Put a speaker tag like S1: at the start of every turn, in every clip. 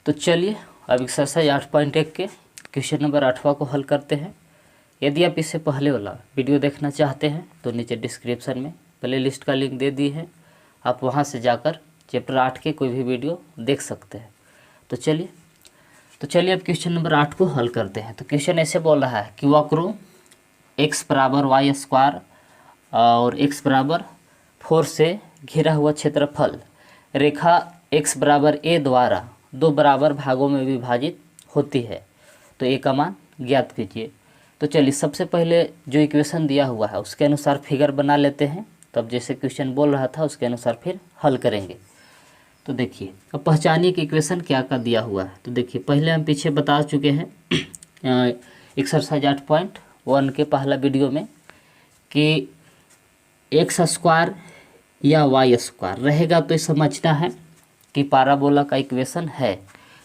S1: तो चलिए अब एक्सरसाइज 8.1 के क्वेश्चन नंबर 8वां को हल करते हैं। यदि आप इससे पहले वाला वीडियो देखना चाहते हैं तो नीचे डिस्क्रिप्शन में प्ले लिस्ट का लिंक दे दी है, आप वहां से जाकर चैप्टर 8 के कोई भी वीडियो देख सकते हैं। तो चलिए अब क्वेश्चन नंबर 8 को हल करते हैं। तो क्वेश्चन ऐसे बोल रहा है कि वक्रों x बराबर वाई स्क्वायर और x बराबर 4 से घिरा हुआ क्षेत्रफल रेखा x बराबर a द्वारा दो बराबर भागों में विभाजित होती है, तो a का मान ज्ञात कीजिए। तो चलिए सबसे पहले जो इक्वेशन दिया हुआ है उसके अनुसार फिगर बना लेते हैं, तब जैसे क्वेश्चन बोल रहा था उसके अनुसार फिर हल करेंगे। तो देखिए अब पहचानिए कि इक्वेशन क्या का दिया हुआ है। तो देखिए पहले हम पीछे बता चुके हैं एक्सरसाइज 8.1 के पहला वीडियो में कि एक्स स्क्वायर या वाई स्क्वायर रहेगा तो समझना है कि पाराबोला का इक्वेशन है।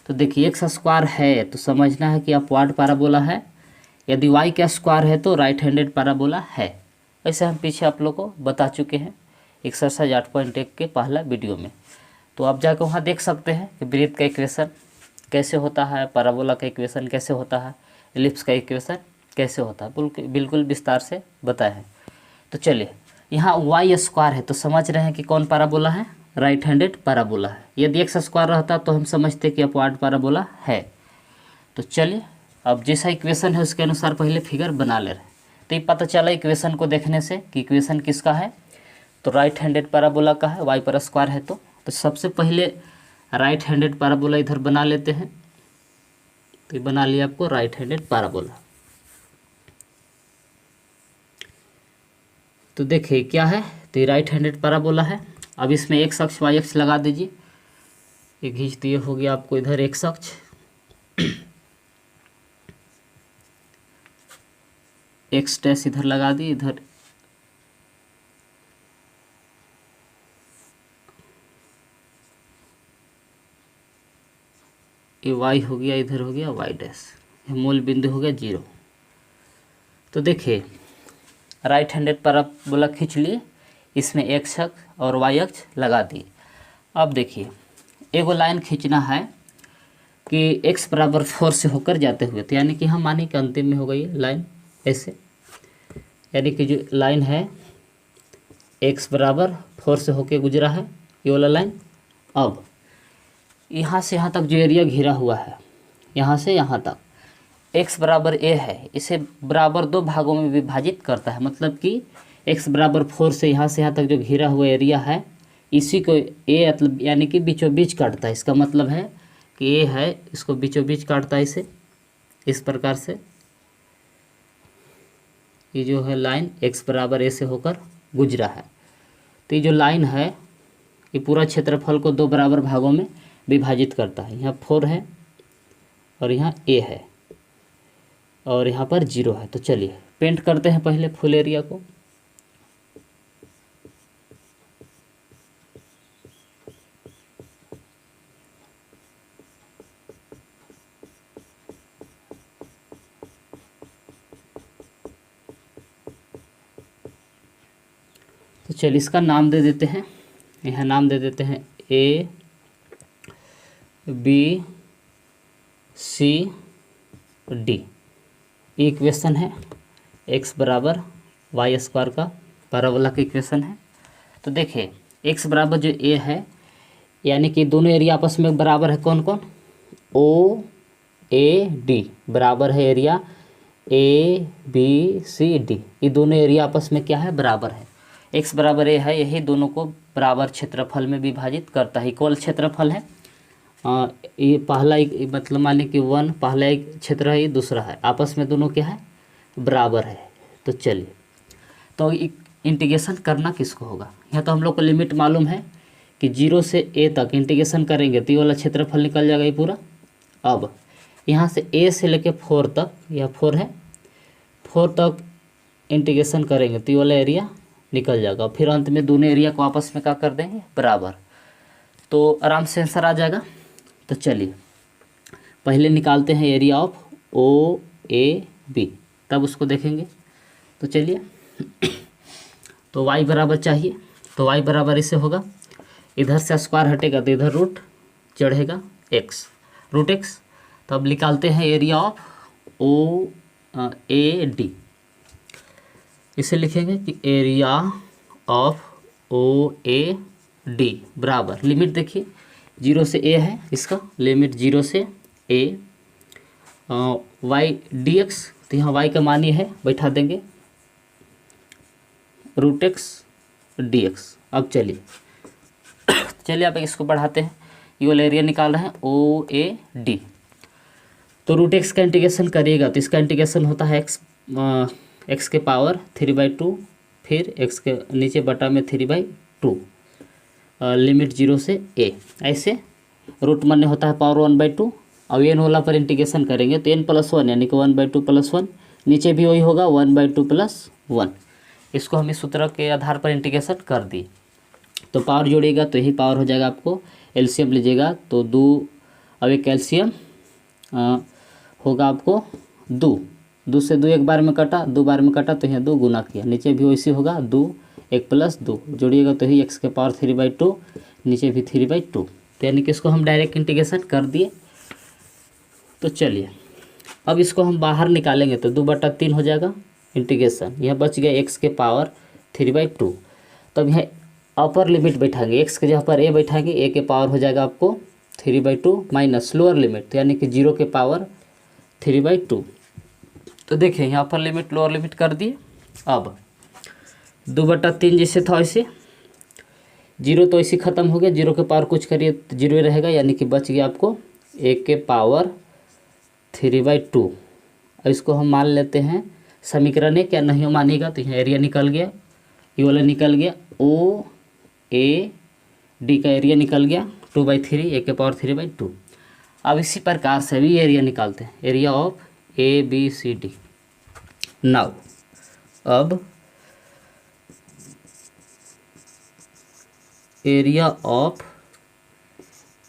S1: तो देखिए एक्स स्क्वायर है तो समझना है कि अपवार्ड पाराबोला है, यदि वाई का स्क्वायर है तो राइट हैंडेड पाराबोला है। ऐसे हम पीछे आप लोग को बता चुके हैं एक्सरसाइज 8.1 के पहला वीडियो में। तो आप जाकर वहाँ देख सकते हैं कि वृत्त का इक्वेशन कैसे होता है, पाराबोला का इक्वेशन कैसे होता है, एलिप्स का इक्वेशन कैसे होता है, बिल्कुल विस्तार से बताया है। तो चलिए यहाँ वाई स्क्वायर है तो समझ रहे हैं कि कौन पाराबोला है, राइट हैंडेड पाराबोला है। यदि एक्स स्क्वायर रहता तो हम समझते कि अपवार्ड पाराबोला है। तो चलिए अब जैसा इक्वेशन है उसके अनुसार पहले फिगर बना ले रहे हैं। तो ये पता चला इक्वेशन को देखने से कि इक्वेशन किसका है, तो राइट हैंडेड पाराबोला का है, वाई पर स्क्वायर है। तो सबसे पहले राइट हैंडेड पाराबोला इधर बना लेते हैं। तो ये बना लिया आपको राइट हैंडेड पाराबोला। तो देखिए क्या है, तो ये राइट हैंडेड पाराबोला है। अब इसमें एक्स अक्ष वाई अक्ष लगा दीजिए, ये खींच दिए हो गया आपको इधर एक्स अक्ष, एक्स डैश इधर लगा दी, इधर ये वाई हो गया, इधर हो गया वाई डैश, मूल बिंदु हो गया 0। तो देखिए राइट हैंडेड पाराबोला खींच लिए, इसमें एक्स अक्ष और वाई अक्ष लगा दी। अब देखिए एगो लाइन खींचना है कि x बराबर 4 से होकर जाते हुए, तो यानी कि हम माने कि अंतिम में हो गई है लाइन ऐसे, यानी कि जो लाइन है x बराबर 4 से होकर गुजरा है ये वाला लाइन। अब यहाँ से यहाँ तक जो एरिया घिरा हुआ है, यहाँ से यहाँ तक x बराबर a है, इसे बराबर दो भागों में विभाजित करता है। मतलब कि x बराबर 4 से यहाँ तक जो घिरा हुआ एरिया है इसी को a मतलब यानी कि बीचों बीच काटता है। इसका मतलब है कि a है, इसको बीचों बीच काटता है इसे इस प्रकार से। ये जो है लाइन x बराबर a से होकर गुजरा है। तो ये जो लाइन है ये पूरा क्षेत्रफल को दो बराबर भागों में विभाजित करता है। यहाँ 4 है और यहाँ a है और यहाँ पर 0 है। तो चलिए पेंट करते हैं पहले फुल एरिया को। तो चलिए इसका नाम दे देते हैं, यहाँ नाम दे देते हैं A B C D। Equation है x बराबर वाई स्क्वायर का पाराबोला का इक्वेशन है। तो देखिए x बराबर जो a है यानी कि दोनों एरिया आपस में बराबर है, कौन कौन, O A D बराबर है area A B C D, ये दोनों एरिया आपस में क्या है, बराबर है। x बराबर a है, यही दोनों को बराबर क्षेत्रफल में विभाजित करता है, इक्वल क्षेत्रफल है। ये पहला मतलब मान लीजिए कि 1 पहला एक क्षेत्र है, ये दूसरा है, आपस में दोनों क्या है, बराबर है। तो चलिए तो इंटीग्रेशन करना किसको होगा, यहाँ तो हम लोग को लिमिट मालूम है कि 0 से a तक इंटीग्रेशन करेंगे तो ये वाला क्षेत्रफल निकल जाएगा ये पूरा। अब यहाँ से a से लेके 4 तक, यह 4 है, 4 तक इंटीग्रेशन करेंगे तो ये वाला एरिया निकल जाएगा। फिर अंत में दोनों एरिया को आपस में क्या कर देंगे, बराबर, तो आराम से आंसर आ जाएगा। तो चलिए पहले निकालते हैं area of O A B, तब उसको देखेंगे। तो चलिए तो y बराबर चाहिए, तो y बराबर इससे होगा, इधर से स्क्वायर हटेगा तो इधर रूट चढ़ेगा x, रूट एक्स। तो अब निकालते हैं area of O A D. इसे लिखेंगे कि area of O A D बराबर, लिमिट देखिए 0 से ए है इसका, लिमिट 0 से ए वाई डी एक्स। तो यहाँ वाई का मान ये है, बैठा देंगे रूट एक्स डी एक्स। अब चलिए आप इसको बढ़ाते हैं, ये वाला एरिया निकाल रहे हैं ओ ए डी। तो रूट एक्स का इंटीग्रेशन करिएगा तो इसका इंटीग्रेशन होता है एक्स के पावर 3/2, फिर एक्स के नीचे बटा में 3/2, लिमिट 0 से ए। ऐसे रूट मन होता है पावर 1/2। अब एन वाला पर इंटीग्रेशन करेंगे तो n+1 यानी कि 1/2 + 1, नीचे भी वही होगा 1/2 + 1। इसको हम इस सूत्र के आधार पर इंटीग्रेशन कर दिए। तो पावर जोड़िएगा तो यही पावर हो जाएगा, आपको एलसीएम लीजिएगा तो 2, अब एक कैल्शियम होगा आपको 2 से 2 एक बार में कटा, 2 बार में कटा तो यहाँ 2 गुना किया, नीचे भी वैसे होगा 2, 1 + 2 जोड़िएगा तो ही x के पावर 3/2, नीचे भी 3/2। तो यानी कि इसको हम डायरेक्ट इंटीग्रेशन कर दिए। तो चलिए अब इसको हम बाहर निकालेंगे तो 2/3 हो जाएगा इंटीग्रेशन, यह बच गया x के पावर 3/2। तब यह अपर लिमिट बैठाएंगे, x के जगह पर a बैठाएंगे, a के पावर हो जाएगा आपको 3/2 माइनस लोअर लिमिट तो यानी कि 0 के पावर 3/2। तो देखिए यहाँ अपर लिमिट लोअर लिमिट कर दिए। अब 2/3 जैसे था वैसे, 0 तो ऐसे ख़त्म हो गया, 0 के पावर कुछ करिए तो 0 रहेगा, यानी कि बच गया आपको a के पावर 3/2। अब इसको हम मान लेते हैं समीकरण है, क्या नहीं मानेगा तो यहाँ एरिया निकल गया, ये वाला निकल गया, ओ ए डी का एरिया निकल गया 2/3, a के पावर 3/2। अब इसी प्रकार से भी एरिया निकालते हैं, area of A B C D. Now अब area of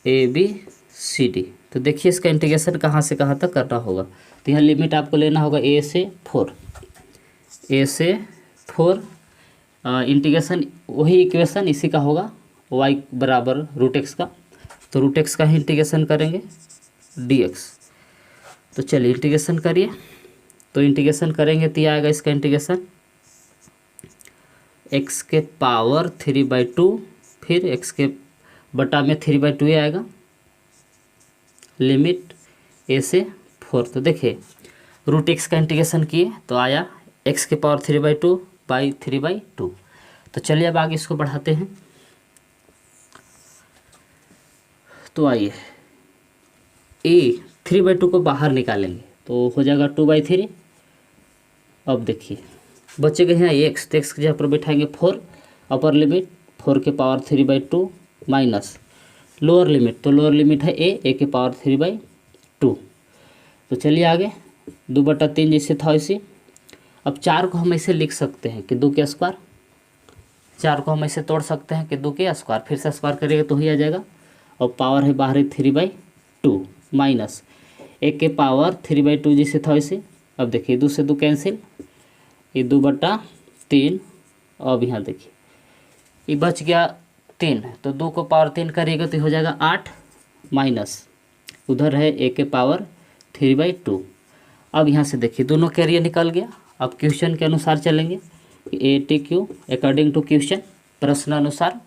S1: A B C D, तो देखिए इसका इंटीग्रेशन कहाँ से कहाँ तक करना होगा। तो यहाँ लिमिट आपको लेना होगा a से 4, इंटीग्रेशन वही इक्वेशन इसी का होगा, y बराबर रूट एक्स का, तो रूट एक्स का ही इंटीग्रेशन करेंगे dx। तो चलिए इंटीग्रेशन करिए, तो इंटीग्रेशन करेंगे तो ये आएगा इसका इंटीग्रेशन x के पावर 3/2, फिर x के बटा में 3/2 आएगा, लिमिट a से 4। तो देखिए रूट एक्स का इंटीग्रेशन किए तो आया x के पावर 3/2/3/2। तो चलिए अब आगे इसको बढ़ाते हैं। तो आइए a 3/2 को बाहर निकालेंगे तो हो जाएगा 2/3। अब देखिए बचेगा यहाँ x, तो x की जगह पर बैठाएंगे 4, अपर लिमिट 4 के पावर 3/2 माइनस लोअर लिमिट, तो लोअर लिमिट है a के पावर 3/2। तो चलिए आगे 2/3 जैसे था वैसे। अब 4 को हम ऐसे लिख सकते हैं कि 2 के स्क्वायर, 4 को हम ऐसे तोड़ सकते हैं कि 2 के स्क्वायर, फिर से स्क्वायर करेंगे तो ही आ जाएगा, और पावर है बाहर 3/2 माइनस a के पावर 3/2 जैसे था वैसे। अब देखिए 2 से 2 कैंसिल, ये 2/3। अब यहाँ देखिए ये बच गया 3, तो 2 को पावर 3 करिएगा तो हो जाएगा 8 माइनस उधर है a के पावर 3/2। अब यहाँ से देखिए दोनों का एरिया निकल गया। अब क्वेश्चन के अनुसार चलेंगे, ATQ अकॉर्डिंग टू क्वेश्चन, प्रश्न अनुसार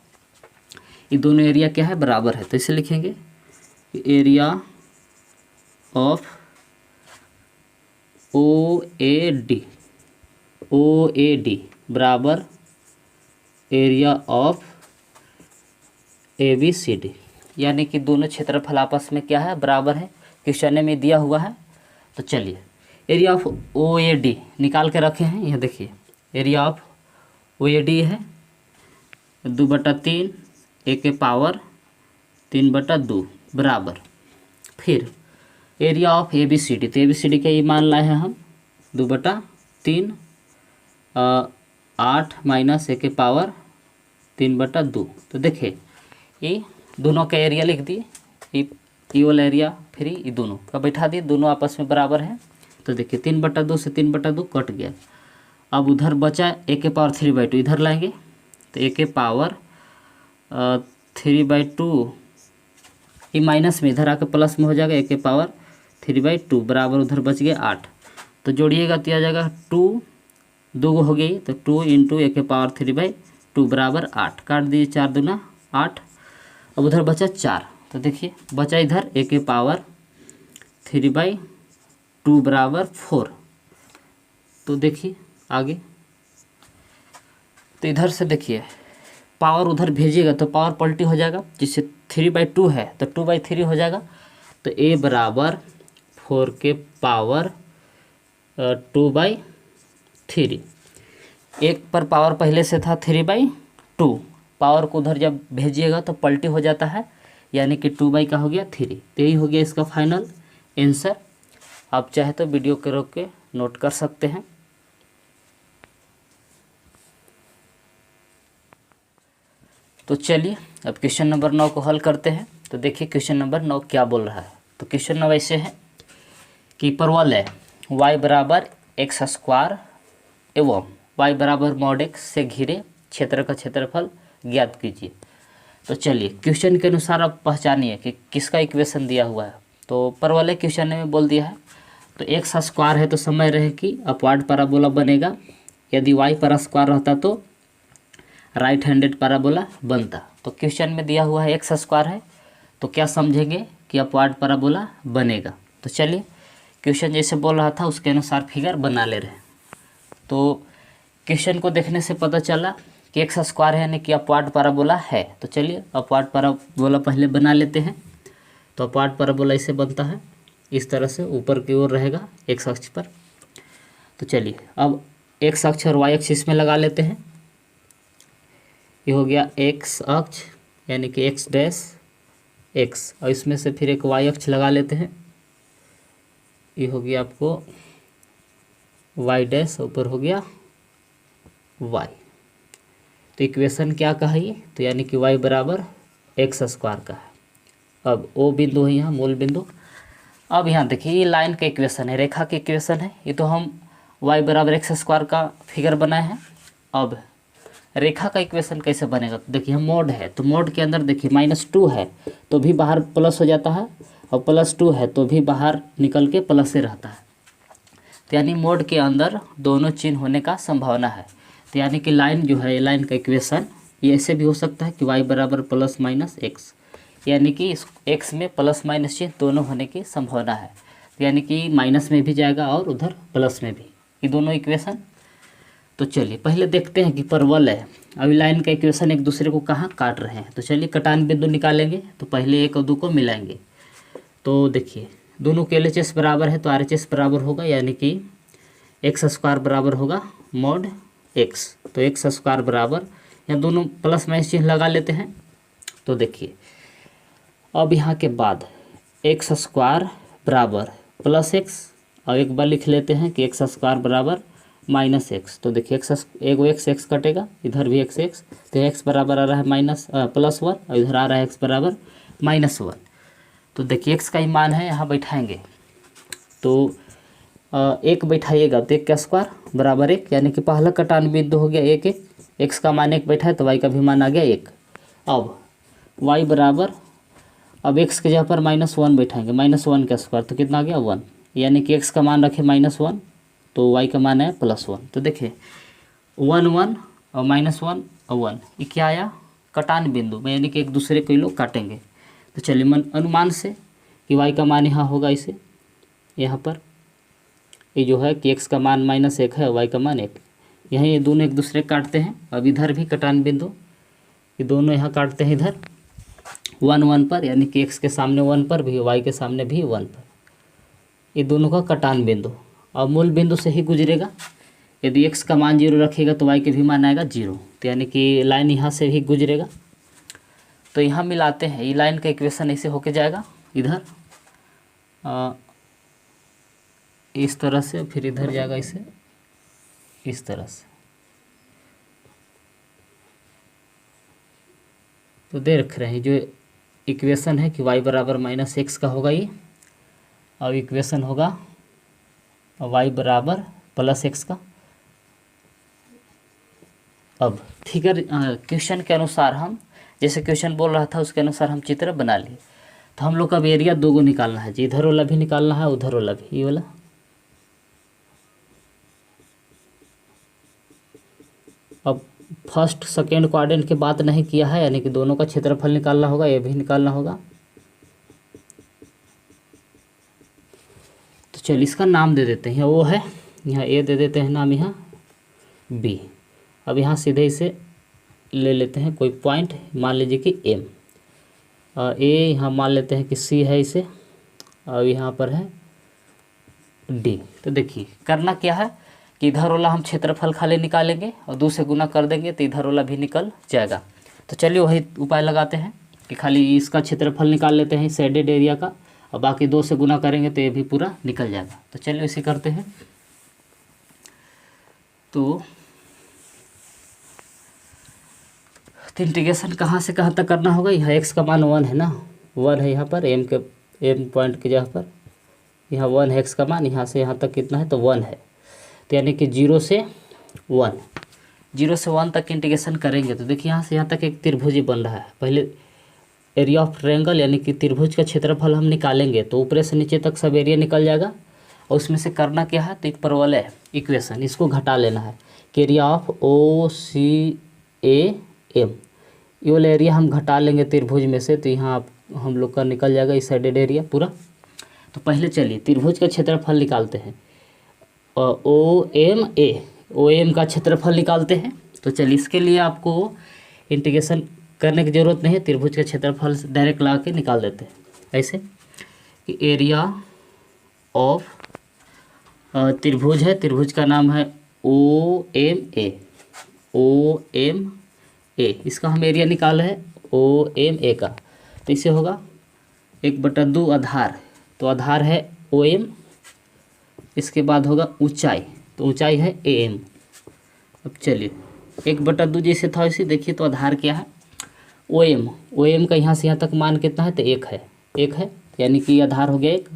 S1: ये दोनों एरिया क्या है, बराबर है। तो इसे लिखेंगे एरिया ऑफ OAD बराबर एरिया ऑफ ABCD, यानी कि दोनों क्षेत्रफल आपस में क्या है, बराबर है, क्वेश्चन में दिया हुआ है। तो चलिए एरिया ऑफ OAD निकाल के रखे हैं, यह देखिए एरिया ऑफ OAD है 2/3 a के पावर 3/2 बराबर, फिर एरिया ऑफ ABCD, तो ABCD का ये मान लाए हैं हम 2/3 8 माइनस a के पावर 3/2। तो देखिए ये दोनों का एरिया लिख दिए, ये वाला एरिया फिर ये दोनों का बैठा दिए, दोनों आपस में बराबर है। तो देखिए 3/2 से 3/2 कट गया। अब उधर बचा a के पावर 3/2, इधर लाएंगे तो a के पावर 3/2 ये माइनस में इधर आकर प्लस में हो जाएगा, ए के पावर 3/2 बराबर उधर बच गए 8। तो जोड़िएगा तो आ जाएगा 2 2 हो गई, तो 2 इंटू ए के पावर 3/2 बराबर 8। काट दीजिए, 4 दूना 8। अब उधर बचा 4, तो देखिए बचा इधर ए के पावर 3/2 बराबर 4। तो देखिए आगे, तो इधर से देखिए पावर उधर भेजिएगा तो पावर पलटी हो जाएगा, जिससे 3/2 है तो 2/3 हो जाएगा। तो ए बराबर 4 के पावर 2/3। एक पर पावर पहले से था 3/2, पावर को उधर जब भेजिएगा तो पलटी हो जाता है, यानी कि 2 का हो गया 3। तो यही हो गया इसका फाइनल आंसर। आप चाहे तो वीडियो के रोक के नोट कर सकते हैं। तो चलिए अब क्वेश्चन नंबर 9 को हल करते हैं। तो देखिए क्वेश्चन नंबर 9 क्या बोल रहा है। तो क्वेश्चन 9 ऐसे है कि परवल है y बराबर x² एवं y बराबर mod x से घिरे क्षेत्र का क्षेत्रफल ज्ञात कीजिए। तो चलिए क्वेश्चन के अनुसार आप पहचानिए कि किसका इक्वेशन दिया हुआ है। तो परवल है क्वेश्चन में बोल दिया है, तो x² है तो समझ रहे कि अपवार्ड पैराबोला बनेगा। यदि y पर स्क्वायर रहता तो राइट हैंडेड पैराबोला बनता। तो क्वेश्चन में दिया हुआ है x² है, तो क्या समझेंगे कि अपवार्ड पैराबोला बनेगा। तो चलिए क्वेश्चन जैसे बोल रहा था उसके अनुसार फिगर बना ले रहे हैं। तो क्वेश्चन को देखने से पता चला कि x² है यानी कि अपवार्ड पैराबोला है। तो चलिए अपवार्ड पैराबोला पहले बना लेते हैं। तो अपवार्ड पैराबोला ऐसे बनता है, इस तरह से ऊपर की ओर रहेगा x अक्ष पर। तो चलिए अब x अक्ष और y अक्ष इसमें लगा लेते हैं। ये हो गया x अक्ष यानी कि x डैश x, और इसमें से फिर एक y अक्ष लगा लेते हैं। ये हो गया आपको y डैश, ऊपर हो गया y। तो इक्वेशन क्या कहा ये, तो यानी कि y बराबर x² का है। अब O बिंदु है यहाँ मूल बिंदु। अब यहाँ देखिए ये लाइन का इक्वेशन है, रेखा का इक्वेशन है। ये तो हम y बराबर x² का फिगर बनाए हैं। अब रेखा का इक्वेशन कैसे बनेगा, तो देखिए हम मोड है, तो मोड के अंदर देखिए -2 है तो भी बाहर प्लस हो जाता है, और +2 है तो भी बाहर निकल के प्लस से रहता है। तो यानी मोड के अंदर दोनों चिन्ह होने का संभावना है। तो यानी कि लाइन जो है, लाइन का इक्वेशन ये ऐसे भी हो सकता है कि y बराबर +-x, यानी कि इस x में प्लस माइनस चिन्ह दोनों होने की संभावना है। तो यानी कि माइनस में भी जाएगा और उधर प्लस में भी, ये दोनों इक्वेशन। तो चलिए पहले देखते हैं कि परवल है, अभी लाइन का इक्वेशन एक दूसरे को कहाँ काट रहे हैं। तो चलिए कटान बिंदु निकालेंगे, तो पहले 1 और 2 को मिलाएंगे। तो देखिए दोनों के LHS बराबर है तो RHS बराबर होगा, यानी कि x² बराबर होगा mod x। तो x² बराबर, यहाँ दोनों प्लस माइनस चिन्ह लगा लेते हैं। तो देखिए अब यहाँ के बाद x² बराबर +x, और एक बार लिख लेते हैं कि x² बराबर -x। तो देखिए एगो x कटेगा, इधर भी x, तो x बराबर आ रहा है +1 और इधर आ रहा है x बराबर -1। तो देखिए x का ही मान है, यहाँ बैठाएंगे तो 1 बैठाइएगा तो 1 का स्क्वायर बराबर 1, यानी कि पहला कटान बिंदु हो गया 1 x का मान 1 बैठा है तो y का भी मान आ गया 1। अब y बराबर, अब x के जगह पर -1 बैठाएंगे, -1 का स्क्वायर तो कितना आ गया 1, यानी कि x का मान रखे -1 तो y का मान है +1। तो देखिए 1 1 और -1 और 1, ये क्या आया कटान बिंदु में, यानी कि एक दूसरे को लोग काटेंगे। तो चलिए अनुमान से कि y का मान यहाँ होगा, इसे यहाँ पर ये जो है कि x का मान -1 है, y का मान 1, यहाँ ये दोनों एक दूसरे काटते हैं। अब इधर भी कटान बिंदु, ये दोनों यहाँ काटते हैं इधर 1 1 पर, यानी कि x के सामने 1 पर भी, y के सामने भी 1 पर, ये दोनों का कटान बिंदु। अब मूल बिंदु से ही गुजरेगा, यदि x का मान 0 रखेगा तो y के भी मान आएगा 0, तो यानी कि लाइन यहाँ से भी गुजरेगा। तो यहाँ मिलाते हैं, ये लाइन का इक्वेशन ऐसे होके जाएगा इधर इस तरह से, फिर इधर जाएगा इसे इस तरह से। तो दे रख रहे हैं जो इक्वेशन है कि y बराबर -x का होगा ये, और इक्वेशन होगा y बराबर +x का। अब फिगर क्वेश्चन के अनुसार हम, जैसे क्वेश्चन बोल रहा था उसके अनुसार हम चित्र बना लिए। तो हम लोग का अब एरिया 2 को निकालना है जी, इधर वाला भी निकालना है उधर वाला भी, ये वाला। अब फर्स्ट सेकेंड क्वाड्रेंट की बात नहीं किया है, यानी कि दोनों का क्षेत्रफल निकालना होगा, ये भी निकालना होगा। तो चलिए इसका नाम दे देते हैं, वो है यहाँ ए दे देते हैं नाम, यहाँ बी। अब यहाँ सीधे इसे ले लेते हैं कोई पॉइंट, मान लीजिए कि एम, और ए यहाँ मान लेते हैं कि सी है इसे, और यहाँ पर है डी। तो देखिए करना क्या है कि इधर वाला हम क्षेत्रफल खाली निकालेंगे और 2 से गुना कर देंगे तो इधर वाला भी निकल जाएगा। तो चलिए वही उपाय लगाते हैं कि खाली इसका क्षेत्रफल निकाल लेते हैं शेडेड एरिया का, और बाकी 2 से गुना करेंगे तो ये भी पूरा निकल जाएगा। तो चलिए इसे करते हैं। तो इंटीग्रेशन कहाँ से कहाँ तक करना होगा, यहाँ x का मान 1 है ना, 1 है यहाँ पर, एम पॉइंट की जगह पर यहाँ 1 है x का मान, यहाँ से यहाँ तक कितना है तो 1 है। तो यानी कि 0 से 1, 0 से 1 तक इंटीग्रेशन करेंगे तो देखिए यहाँ से यहाँ तक एक त्रिभुज बन रहा है। पहले एरिया ऑफ ट्रायंगल यानी कि त्रिभुज का क्षेत्रफल हम निकालेंगे तो ऊपर से नीचे तक सब एरिया निकल जाएगा। और उसमें से करना क्या है, तो एक परवलय इक्वेशन, इसको घटा लेना है कि एरिया ऑफ OCAM, ये वाला एरिया हम घटा लेंगे त्रिभुज में से, तो यहाँ हम लोग का निकल जाएगा इस साइडेड एरिया पूरा। तो पहले चलिए त्रिभुज का क्षेत्रफल निकालते हैं, और OM का क्षेत्रफल निकालते हैं। तो चलिए इसके लिए आपको इंटीग्रेशन करने की ज़रूरत नहीं है, त्रिभुज का क्षेत्रफल डायरेक्ट ला के निकाल देते हैं। ऐसे कि एरिया ऑफ त्रिभुज है, त्रिभुज का नाम है OMA, इसका हम एरिया निकाल है OMA का। तो इससे होगा 1/2 आधार, तो आधार है OM, इसके बाद होगा ऊंचाई, तो ऊंचाई है AM। अब चलिए 1/2 जैसे था वैसे देखिए, तो आधार क्या है OM का यहाँ से यहाँ तक मान कितना है तो 1 है, यानी कि आधार हो गया 1।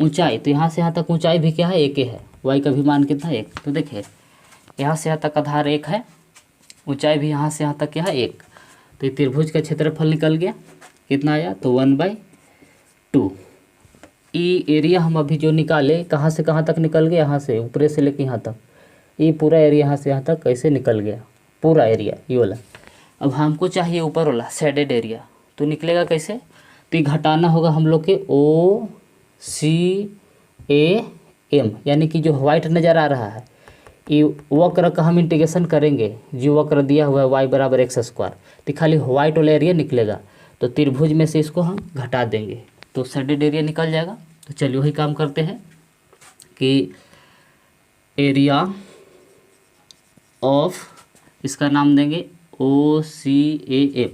S1: ऊंचाई तो यहाँ से यहाँ तक ऊंचाई भी क्या है 1 है, y का भी मान कितना है 1। तो देखिए यहाँ से यहाँ तक आधार 1 है, ऊंचाई भी यहाँ से यहाँ तक क्या है 1। तो ये त्रिभुज का क्षेत्रफल निकल गया, कितना आया तो 1/2। ये एरिया हम अभी जो निकाले कहाँ से कहाँ तक निकल गया, यहाँ से ऊपर से लेके यहाँ तक, ये पूरा एरिया यहाँ से यहाँ तक कैसे निकल गया, पूरा एरिया ये वाला। अब हमको चाहिए ऊपर वाला शेडेड एरिया, तो निकलेगा कैसे, तो ये घटाना होगा हम लोग के OCAM, यानी कि जो वाइट नज़र आ रहा है ये वक्र का हम इंटीग्रेशन करेंगे, जो वक्र दिया हुआ है y = x², तो खाली वाइट वाला एरिया निकलेगा। तो त्रिभुज में से इसको हम घटा देंगे तो शेडेड एरिया निकल जाएगा। तो चलिए वही काम करते हैं कि एरिया ऑफ, इसका नाम देंगे OCAM,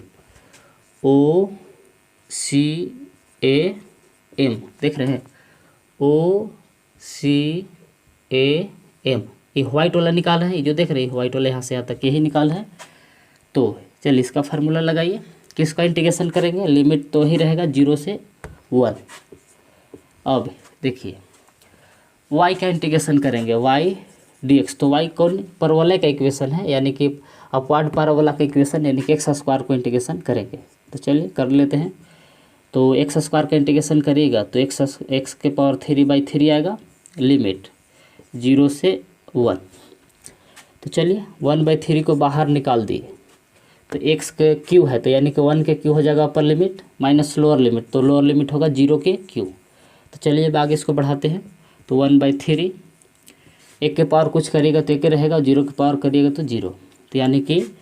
S1: देख रहे हैं OCAM, ये व्हाइट वाला निकाल है, ये जो देख रहे हैं व्हाइट वाला यहाँ से यहाँ तक यही निकाल है। तो चलिए इसका फार्मूला लगाइए, किसका इंटीग्रेशन करेंगे, लिमिट तो ही रहेगा 0 से 1। अब देखिए y का इंटीग्रेशन करेंगे, y dx, तो y कौन परवलय का इक्वेशन है, यानी कि अपवार्ड परवलय का इक्वेशन, यानी कि x² को इंटीग्रेशन करेंगे। तो चलिए कर लेते हैं। तो x² का इंटीग्रेशन करिएगा तो x⁻³ आएगा, लिमिट 0 से 1। तो चलिए 1/3 को बाहर निकाल दिए, तो x के क्यू है, तो यानी कि 1 के क्यू हो जाएगा upper limit minus lower limit, तो लोअर लिमिट होगा 0 के क्यू। तो चलिए अब आगे इसको बढ़ाते हैं, तो 1/3, 1 के पावर कुछ करिएगा तो 1 रहेगा, 0 के पावर करिएगा तो 0, तो यानी कि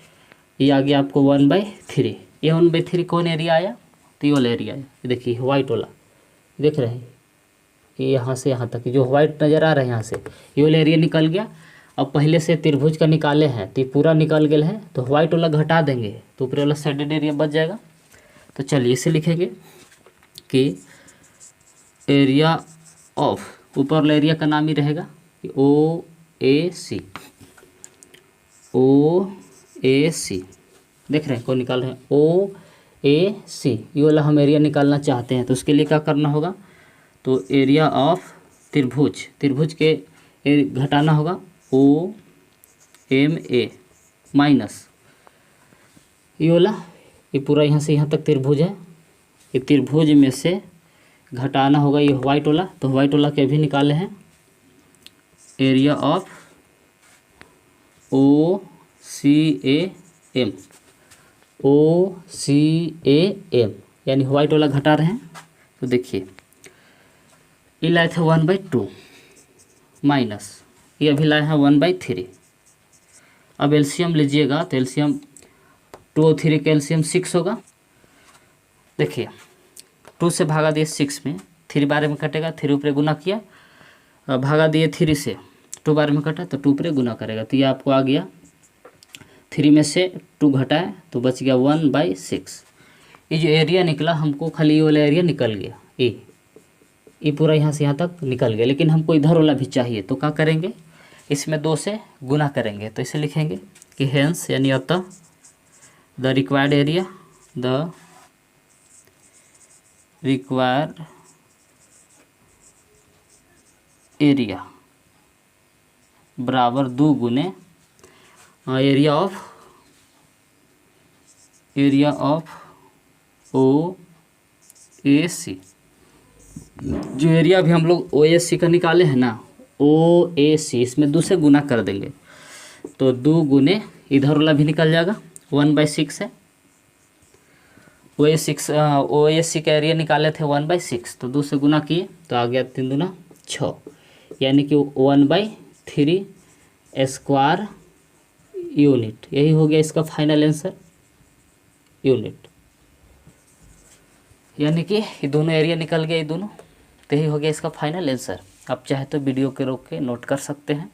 S1: ये आ गया आपको 1/3। ये 1/3 कौन एरिया आया, तो ये वाला एरिया है, देखिए वाइट वाला, देख रहे हैं ये यहाँ से यहाँ तक जो वाइट नज़र आ रहा है, यहाँ से ये वाला एरिया निकल गया। अब पहले से त्रिभुज का निकाले हैं तो ये पूरा निकल गया है, तो वाइट वाला घटा देंगे तो ऊपर वाला शेडेड एरिया बच जाएगा। तो चलिए इसे लिखेंगे कि एरिया ऑफ, ऊपर वाला एरिया का नाम ही रहेगा कि OAC, देख रहे हैं कौन निकाल रहे हैं OAC, ये वाला हम एरिया निकालना चाहते हैं। तो उसके लिए क्या करना होगा, तो एरिया ऑफ त्रिभुज के घटाना होगा OMA माइनस ये वाला, ये पूरा यहाँ से यहाँ तक त्रिभुज है ये त्रिभुज में से घटाना होगा ये वाइट वाला, तो वाइट वाला के भी निकाले हैं। एरिया ऑफ OCAM, OCAM यानी वाइट वाला घटा रहे हैं। तो देखिए ये लाए थे 1/2 माइनस ये अभी लाए हैं 1/3। अब एलसीएम लीजिएगा तो एलसीएम 2 और 3 का एलसीएम 6 होगा। देखिए 2 से भागा दिए 6 में, 3 बार में कटेगा, 3 ऊपर गुना किया, भागा दिए 3 से, 2 बार में कटा तो 2 ऊपर गुना करेगा, तो ये आपको आ गया 3 में से 2 घटाए तो बच गया 1/6। ये जो एरिया निकला हमको खाली ये वाला एरिया निकल गया, ये पूरा यहाँ से यहाँ तक निकल गया, लेकिन हमको इधर वाला भी चाहिए, तो क्या करेंगे इसमें 2 से गुना करेंगे। तो इसे लिखेंगे कि हेंस यानी अतः द रिक्वायर्ड एरिया बराबर 2 गुने एरिया ऑफ OAC। जो एरिया भी हम लोग OAC का निकाले हैं ना, OAC इसमें 2 से गुना कर देंगे तो 2 गुने इधर वाला भी निकल जाएगा, 1/6 है। OAC का एरिया निकाले थे 1/6, तो 2 से गुना किए तो आ गया 3 दूना 6, यानी कि 1/3 स्क्वायर यूनिट। यही हो गया इसका फाइनल आंसर, यूनिट। यानी कि ये दोनों एरिया निकल गया, ये दोनों, तो यही हो गया इसका फाइनल आंसर। आप चाहे तो वीडियो के रोक के नोट कर सकते हैं।